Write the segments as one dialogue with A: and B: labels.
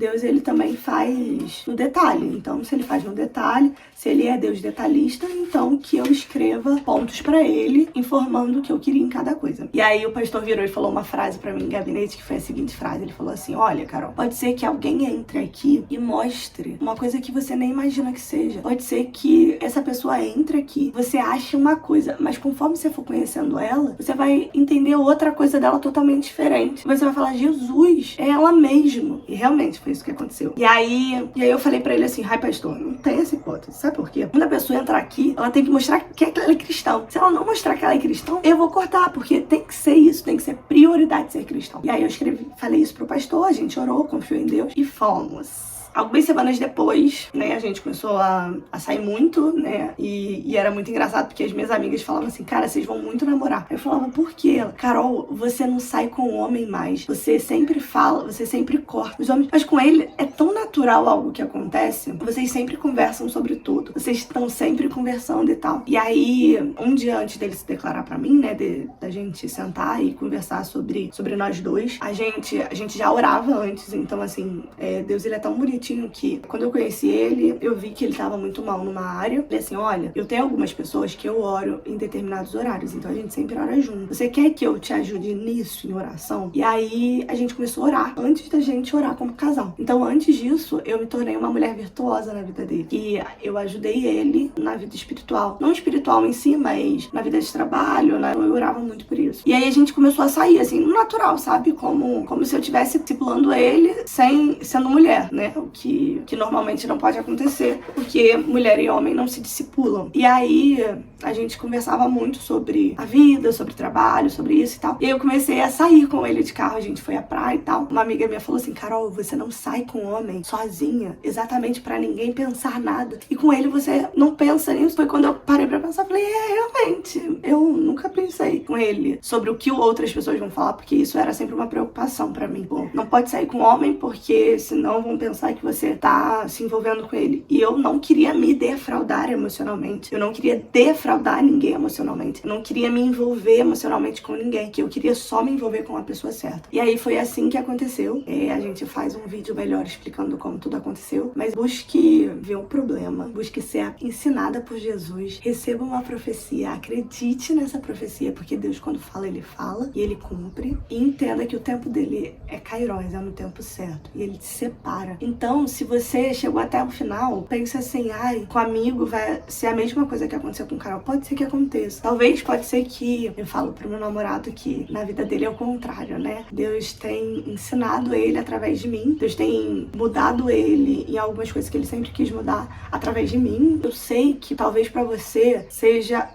A: Deus, ele também faz no detalhe. Então, se ele faz no detalhe, se ele é Deus detalhista, então que eu escreva pontos pra ele, informando o que eu queria em cada coisa. E aí o pastor virou e falou uma frase pra mim em gabinete, que foi a seguinte frase. Ele falou assim: olha, Carol, pode ser que alguém entre aqui e mostre uma coisa que você nem imagina que seja. Pode ser que essa pessoa entre aqui, você ache uma coisa, mas conforme você for conhecendo ela, você vai entender outra coisa dela totalmente diferente. Você vai falar: Jesus, é ela mesmo. E realmente foi isso que aconteceu. E aí eu falei pra ele assim: ai, pastor, não tem essa hipótese. Sabe por quê? Quando a pessoa entrar aqui, ela tem que mostrar que ela é cristã. Se ela não mostrar que ela é cristã, eu vou cortar, porque tem que ser isso, tem que ser prioridade ser cristão. E aí eu falei isso pro pastor, a gente orou, confiou em Deus e fomos. Algumas semanas depois, né, a gente começou a sair muito, né, e era muito engraçado porque as minhas amigas falavam assim: cara, vocês vão muito namorar. Eu falava: por quê? Carol, você não sai com o homem mais, você sempre fala, você sempre corta os homens, mas com ele é tão natural algo que acontece, vocês sempre conversam sobre tudo, vocês estão sempre conversando e tal. E aí, um dia antes dele se declarar pra mim, né, da gente sentar e conversar sobre nós dois, a gente já orava antes, então assim, Deus, ele é tão bonito que quando eu conheci ele, eu vi que ele tava muito mal numa área. Falei assim: olha, eu tenho algumas pessoas que eu oro em determinados horários, então a gente sempre ora junto. Você quer que eu te ajude nisso, em oração? E aí a gente começou a orar antes da gente orar como casal. Então antes disso, eu me tornei uma mulher virtuosa na vida dele. E eu ajudei ele na vida espiritual. Não espiritual em si, mas na vida de trabalho, né? Eu orava muito por isso. E aí a gente começou a sair, assim, no natural, sabe? Como se eu estivesse discipulando ele sendo mulher, né? Que normalmente não pode acontecer, porque mulher e homem não se discipulam. E aí a gente conversava muito sobre a vida, sobre trabalho, sobre isso e tal. E aí eu comecei a sair com ele de carro, a gente foi à praia e tal. Uma amiga minha falou assim: Carol, você não sai com homem sozinha, exatamente pra ninguém pensar nada. E com ele você não pensa nisso. Foi quando eu parei pra pensar, falei: realmente, eu nunca pensei com ele sobre o que outras pessoas vão falar, porque isso era sempre uma preocupação pra mim. Pô, não pode sair com homem porque senão vão pensar que você tá se envolvendo com ele. E eu não queria me defraudar emocionalmente. Eu não queria defraudar ninguém emocionalmente. Eu não queria me envolver emocionalmente com ninguém. Que eu queria só me envolver com a pessoa certa. E aí foi assim que aconteceu. A gente faz um vídeo melhor explicando como tudo aconteceu. Mas busque ver o problema. Busque ser ensinada por Jesus. Receba uma profecia. Acredite nessa profecia. Porque Deus, quando fala, ele fala. E ele cumpre. E entenda que o tempo dele é kairos, é no tempo certo. E ele te separa. Então, se você chegou até o final, pensa assim: ai, com amigo vai ser a mesma coisa que aconteceu com o Carol. Pode ser que aconteça. Talvez pode ser que eu falo pro meu namorado que na vida dele é o contrário, né? Deus tem ensinado ele através de mim. Deus tem mudado ele em algumas coisas que ele sempre quis mudar através de mim. Eu sei que talvez pra você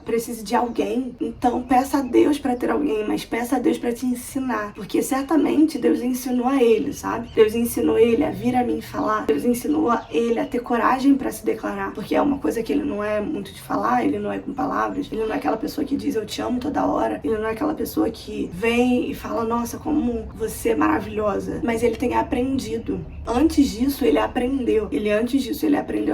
A: precise de alguém. Então peça a Deus pra ter alguém, mas peça a Deus pra te ensinar. Porque certamente Deus ensinou a ele, sabe? Deus ensinou ele a vir a mim falar. Deus ensinou ele a ter coragem pra se declarar, porque é uma coisa que ele não é muito de falar, ele não é com palavras, ele não é aquela pessoa que diz eu te amo toda hora, ele não é aquela pessoa que vem e fala: nossa, como você é maravilhosa, mas ele tem aprendido. Antes disso, ele aprendeu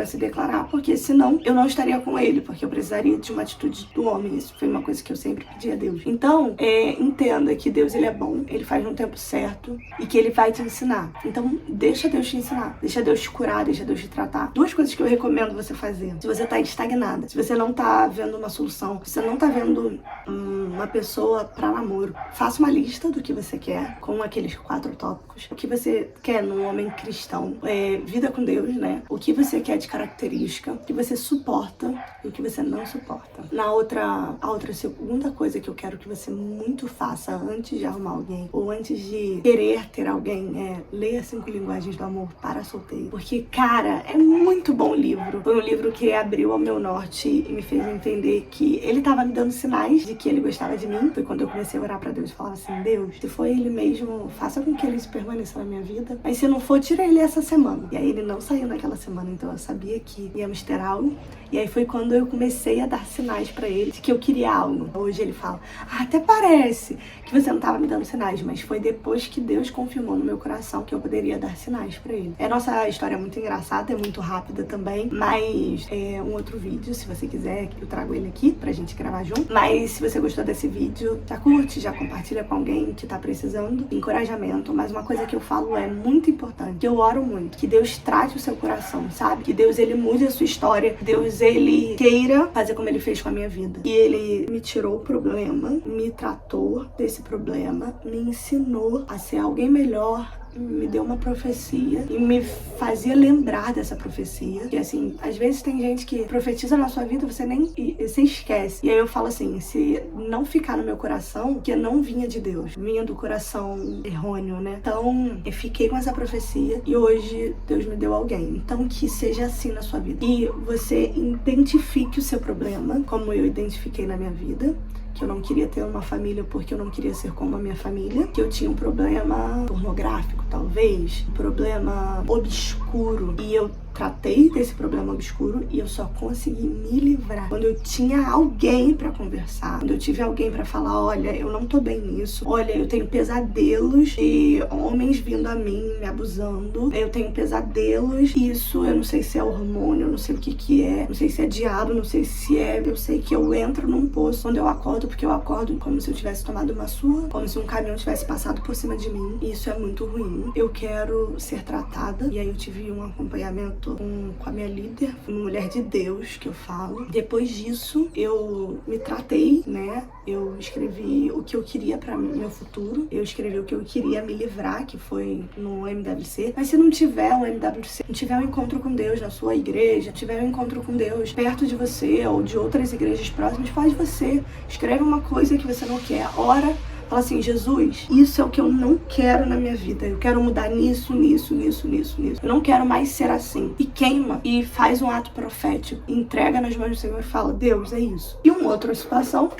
A: a se declarar, porque senão eu não estaria com ele, porque eu precisaria de uma atitude do homem. Isso foi uma coisa que eu sempre pedi a Deus. Então, entenda que Deus, ele é bom, ele faz no tempo certo e que ele vai te ensinar. Então, deixa Deus te ensinar, deixa Deus te curar, deixa Deus te tratar. Duas coisas que eu recomendo você fazer. Se você tá estagnada, se você não tá vendo uma solução, se você não tá vendo uma pessoa pra namoro, faça uma lista do que você quer, com aqueles 4 tópicos. O que você quer num homem cristão, vida com Deus, né? O que você quer de característica, o que você suporta e o que você não suporta. A outra segunda coisa que eu quero que você muito faça antes de arrumar alguém, ou antes de querer ter alguém, leia 5 linguagens do amor para solteiro. Porque, cara, é muito bom o livro. Foi um livro que abriu ao meu norte e me fez entender que ele tava me dando sinais de que ele gostava de mim. Foi quando eu comecei a orar pra Deus e falava assim: Deus, se for ele mesmo, faça com que ele permaneça na minha vida. Mas se não for, tira ele essa semana. E aí ele não saiu naquela semana, então eu sabia que íamos ter algo. E aí foi quando eu comecei a dar sinais pra ele de que eu queria algo. Hoje ele fala: até parece que você não tava me dando sinais, mas foi depois que Deus confirmou no meu coração que eu poderia dar sinais pra ele. nossa história é muito engraçada, é muito rápida também, mas é um outro vídeo, se você quiser, eu trago ele aqui pra gente gravar junto. Mas se você gostou desse vídeo, já curte, já compartilha com alguém que tá precisando de encorajamento. Mas uma coisa que eu falo é muito importante, que eu oro muito, que Deus trate o seu coração, sabe? Que Deus, ele mude a sua história, que Deus, ele queira fazer como ele fez com a minha vida. E ele me tirou o problema, me tratou desse problema, me ensinou a ser alguém melhor, me deu uma profecia e me fazia lembrar dessa profecia. Que assim, às vezes tem gente que profetiza na sua vida, você esquece. E aí eu falo assim, se não ficar no meu coração, que não vinha de Deus, vinha do coração errôneo, né? Então, eu fiquei com essa profecia e hoje Deus me deu alguém. Então, que seja assim na sua vida. E você identifique o seu problema, como eu identifiquei na minha vida. Que eu não queria ter uma família porque eu não queria ser como a minha família. Que eu tinha um problema pornográfico, talvez. Um problema obscuro. E eu tratei desse problema obscuro e eu só consegui me livrar quando eu tinha alguém pra conversar, quando eu tive alguém pra falar, olha, eu não tô bem nisso, olha, eu tenho pesadelos de homens vindo a mim, me abusando, eu tenho pesadelos, isso, eu não sei se é hormônio, eu não sei o que é, não sei se é diabo, não sei se é, eu sei que eu entro num poço quando eu acordo, porque eu acordo como se eu tivesse tomado uma surra, como se um caminhão tivesse passado por cima de mim, e isso é muito ruim. Eu quero ser tratada, e aí eu tive um acompanhamento com a minha líder, uma mulher de Deus, que eu falo. Depois disso, eu me tratei, né? Eu escrevi o que eu queria para meu futuro. Eu escrevi o que eu queria me livrar, que foi no MWC. Mas se não tiver um MWC, não tiver um encontro com Deus na sua igreja, não tiver um encontro com Deus perto de você ou de outras igrejas próximas, faz você. Escreve uma coisa que você não quer. Ora, fala assim, Jesus, isso é o que eu não quero na minha vida. Eu quero mudar nisso. Eu não quero mais ser assim. E queima. E faz um ato profético. Entrega nas mãos do Senhor e fala, Deus, é isso. E uma outra situação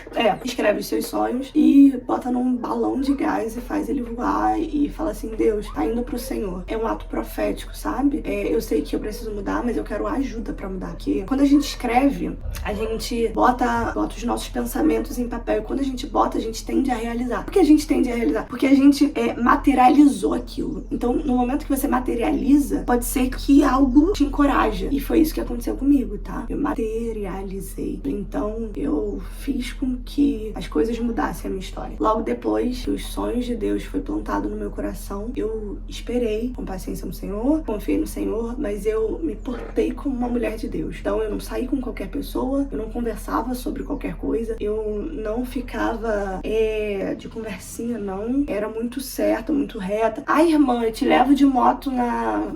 A: escreve os seus sonhos e bota num balão de gás e faz ele voar e fala assim, Deus, tá indo pro Senhor. É um ato profético, sabe? Eu sei que eu preciso mudar, mas eu quero ajuda pra mudar. Porque quando a gente escreve, a gente bota os nossos pensamentos em papel. E quando a gente bota, a gente tende a realizar. Por que a gente tende a realizar? Porque a gente materializou aquilo. Então, no momento que você materializa, pode ser que algo te encoraja. E foi isso que aconteceu comigo, tá? Eu materializei. Então, eu fiz com que as coisas mudassem a minha história. Logo depois que os sonhos de Deus foi plantado no meu coração, eu esperei com paciência no Senhor, confiei no Senhor, mas eu me portei como uma mulher de Deus. Então, eu não saí com qualquer pessoa, eu não conversava sobre qualquer coisa, eu não ficava de conversinha, não. Era muito certa, muito reta. Ai, irmã, eu te levo de moto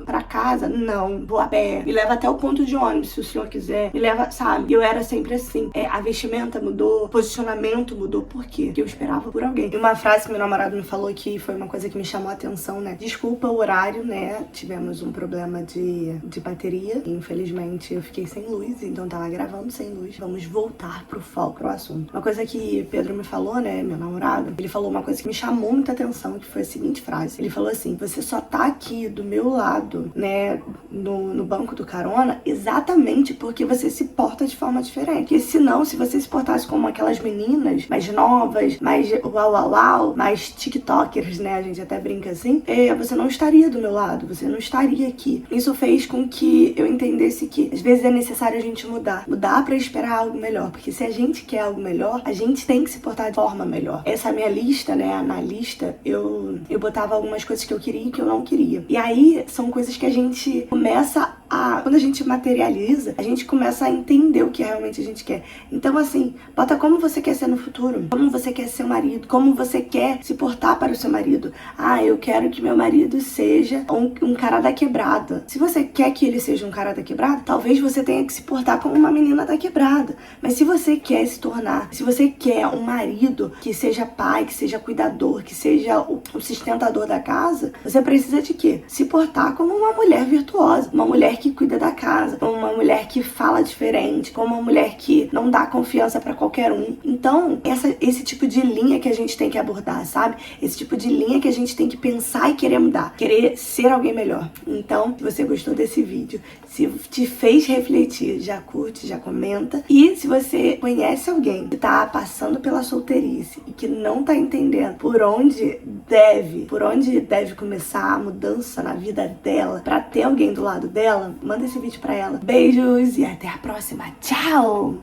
A: pra casa? Não, vou a pé. Me leva até o ponto de ônibus, se o senhor quiser. Me leva, sabe? Eu era sempre assim. A vestimenta mudou, o posicionamento mudou. Por quê? Porque eu esperava por alguém. E uma frase que meu namorado me falou que foi uma coisa que me chamou a atenção, né? Desculpa o horário, né? Tivemos um problema de bateria. E, infelizmente, eu fiquei sem luz, então tava gravando sem luz. Vamos voltar pro foco, pro assunto. Uma coisa que Pedro me falou, né? Meu namorado, ele falou uma coisa que me chamou muita atenção, que foi a seguinte frase. Ele falou assim, você só tá aqui do meu lado, né, no banco do carona, exatamente porque você se porta de forma diferente. Porque senão, se você se portasse como aquelas meninas mais novas, mais mais tiktokers, né, a gente até brinca assim, você não estaria do meu lado, você não estaria aqui. Isso fez com que eu entendesse que às vezes é necessário a gente mudar pra esperar algo melhor, porque se a gente quer algo melhor, a gente tem que se portar de forma melhor. Essa minha lista, né, na lista, eu botava algumas coisas que eu queria e que eu não queria. E aí, são coisas que a gente começa quando a gente materializa, a gente começa a entender o que realmente a gente quer. Então, assim, bota como você quer ser no futuro, como você quer ser marido, como você quer se portar para o seu marido. Eu quero que meu marido seja um cara da quebrada. Se você quer que ele seja um cara da quebrada, talvez você tenha que se portar como uma menina da quebrada. Mas se você quer se você quer um marido que seja pai, que seja cuidador, que seja o sustentador da casa, você precisa de quê? Se portar como uma mulher virtuosa, uma mulher mulher que cuida da casa, como uma mulher que fala diferente, como uma mulher que não dá confiança pra qualquer um. Então, esse tipo de linha que a gente tem que abordar, sabe? Esse tipo de linha que a gente tem que pensar e querer mudar, querer ser alguém melhor. Então, se você gostou desse vídeo, se te fez refletir, já curte, já comenta. E se você conhece alguém que tá passando pela solteirice e que não tá entendendo por onde deve começar a mudança na vida dela pra ter alguém do lado dela, manda esse vídeo pra ela. Beijos e até a próxima. Tchau!